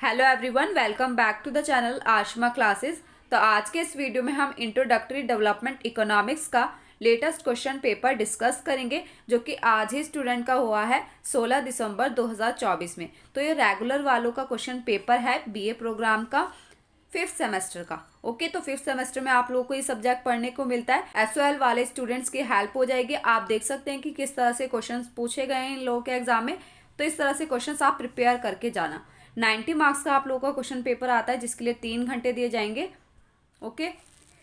Hello everyone, welcome back to the channel Aashma classes. तो आज के इस वीडियो में हम इंट्रोडक्टरी डेवलपमेंट इकोनॉमिक्स का लेटेस्ट क्वेश्चन पेपर डिस्कस करेंगे, जो कि आज ही स्टूडेंट का हुआ है 16 दिसंबर 2024 में। तो ये रेगुलर वालों का क्वेश्चन पेपर है बीए प्रोग्राम का 5th सेमेस्टर का। ओके, तो 5th सेमेस्टर में आप लोगों को ये सब्जेक्ट पढ़ने को मिलता है। एसओएल वाले स्टूडेंट्स की हेल्प हो जाएगी। आप देख सकते हैं कि किस तरह से क्वेश्चन पूछे गए हैं इन लोगों के एग्जाम में। तो इस तरह से क्वेश्चन आप प्रिपेयर करके जाना। 90 मार्क्स का आप लोगों का क्वेश्चन पेपर आता है, जिसके लिए 3 घंटे दिए जाएंगे। ओके,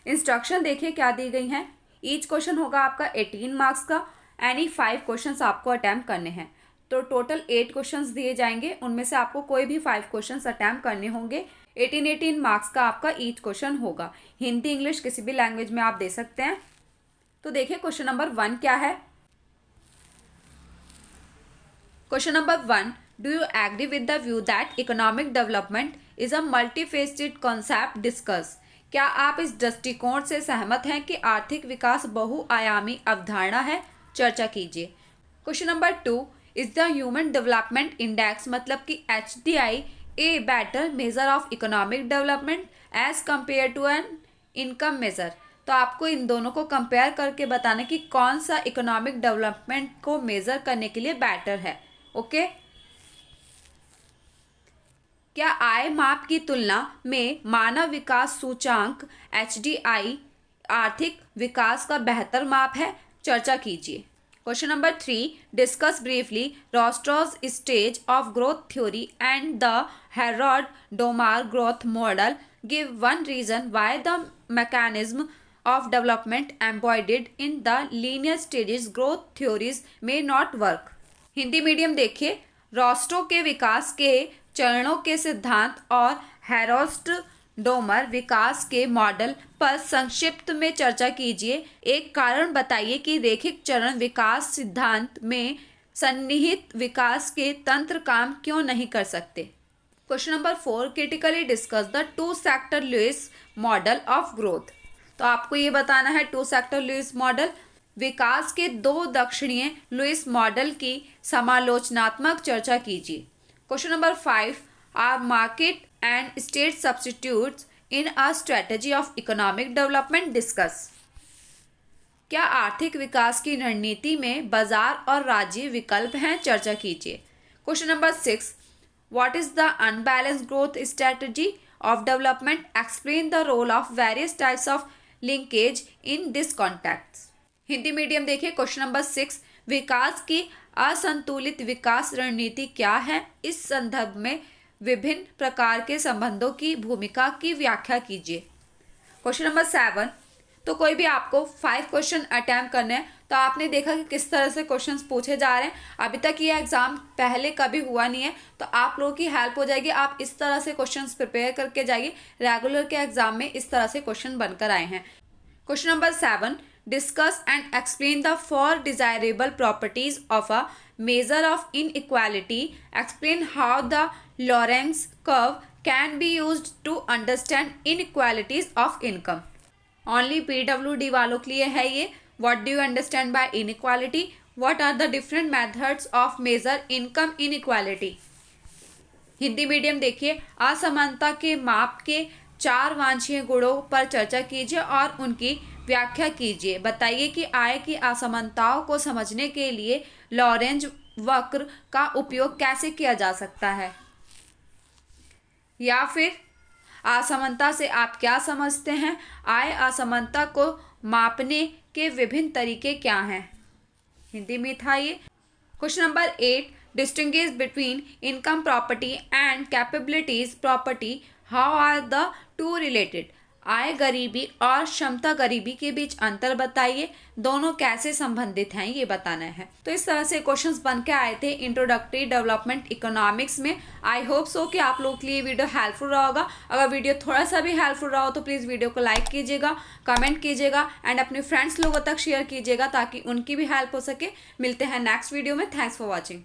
इंस्ट्रक्शन देखिए क्या दी गई हैं। ईच क्वेश्चन होगा आपका 18 मार्क्स का। एनी 5 क्वेश्चंस आपको अटैम्प्ट करने हैं। तो टोटल 8 क्वेश्चंस दिए जाएंगे, उनमें से आपको कोई भी 5 क्वेश्चंस अटैम्प्ट करने होंगे। 18 मार्क्स का आपका ईच क्वेश्चन होगा। हिंदी इंग्लिश किसी भी लैंग्वेज में आप दे सकते हैं। तो देखिए क्वेश्चन नंबर 1 क्या है। Question number 1, do you agree with the view that economic development is a multifaceted concept discuss? क्या आप इस दृष्टिकोण से सहमत हैं कि आर्थिक विकास बहुआयामी अवधारणा है? चर्चा कीजिए। Question number 2, is the human development index मतलब कि HDI a better measure of economic development as compare to an income measure? तो आपको इन दोनों को कंपेयर करके बताना कि कौन सा इकोनॉमिक डेवलपमेंट को मेजर करने के लिए बेटर है। ओके, क्या आय माप की तुलना में मानव विकास सूचांक HDI आर्थिक विकास का बेहतर माप है? चर्चा कीजिए। Question number 3, discuss briefly Rostow's stage of growth theory and the Harrod Domar growth model. Give one reason why the mechanism of development embodied in the linear stages growth theories में not work. Hindi medium देखिए। Rostow के विकास के चरणों के सिद्धांत और हेरोस्ट Domar विकास के model पर संक्षिप्त में चर्चा कीजिए। एक कारण बताइए कि रेखिक चरण विकास सिद्धांत में सन्निहित विकास के तंत्र काम क्यों नहीं कर सकते। Question number 4, critically discuss the 2 sector Lewis model of growth. तो आपको ये बताना है 2 सेक्टर लुईस मॉडल, विकास के 2 दक्षिणीय लुईस मॉडल की समालोचनात्मक चर्चा कीजिए। Question number 5, are market and state substitutes in a strategy of economic development discuss? क्या आर्थिक विकास की रणनीति में बाजार और राज्य विकल्प हैं? चर्चा कीजिए। Question number 6, what is the unbalanced growth strategy of development? Explain the role of various types of linkage in this context. Hindi medium देखिए। क्वेश्चन नंबर 6, विकास की असंतुलित विकास रणनीति क्या है? इस संदर्भ में विभिन्न प्रकार के संबंधों की भूमिका की व्याख्या कीजिए। क्वेश्चन नंबर 7, तो कोई भी आपको 5 क्वेश्चन अटैम्प्ट करने हैं। तो आपने देखा कि किस तरह से क्वेश्चंस पूछे जा रहे हैं। अभी तक ये एग्जाम पहले कभी हुआ नहीं है, तो आप लोगों की हेल्प हो जाएगी। आप इस तरह से क्वेश्चंस प्रिपेयर करके जाइए। रेगुलर के एग्जाम में इस तरह से क्वेश्चन बनकर आए हैं। Question number 7, discuss and explain the 4 desirable properties of a measure of inequality. Explain how the Lorenz curve can be used to understand inequalities of income. Only PWD वालों के लिए है ये। What do you understand by inequality? What are the different methods of measure income inequality? Hindi medium देखिए। असमानता के माप के 4 वांछनीय गुणों पर चर्चा कीजिए और उनकी व्याख्या कीजिए। बताइए कि आय की असमानताओं को समझने के लिए लॉरेंज वक्र का उपयोग कैसे किया जा सकता है, या फिर असमानता से आप क्या समझते हैं? आय असमानता को मापने के विभिन्न तरीके क्या हैं? हिंदी में था ये। Question number 8, distinguish between income property and capabilities property. How are the 2 related? आय गरीबी और क्षमता गरीबी के बीच अंतर बताइए। दोनों कैसे संबंधित हैं ये बताना है। तो इस तरह से क्वेश्चंस बन के आए थे इंट्रोडक्टरी डेवलपमेंट इकोनॉमिक्स में। आई होप सो कि आप लोगों के लिए वीडियो हेल्पफुल रहा होगा। अगर वीडियो थोड़ा सा भी हेल्पफुल रहा हो तो प्लीज़ वीडियो को लाइक कीजिएगा, कमेंट कीजिएगा एंड अपने फ्रेंड्स लोगों तक शेयर कीजिएगा, ताकि उनकी भी हेल्प हो सके। मिलते हैं नेक्स्ट वीडियो में। Thanks for watching.